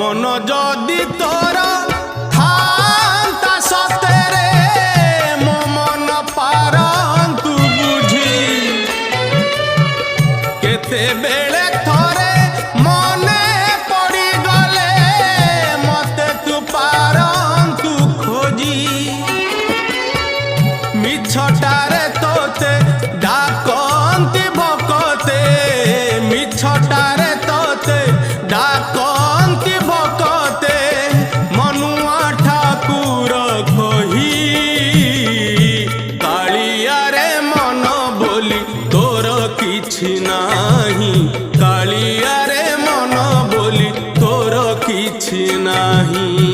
मन जदि तोर थांता सतेरे मो मन पारंतु बुझी केते बेले थोरे मने पड़ी गले मते तू पारंतु खोजी मिछटारे तोते डाकंती भकते मिछटारे तोते डाकंती भकते मनुआ ठाकुर कही कालिया रे मन बोली तोर किछि नाही कालिया रे मन बोली तोर किछि नाही।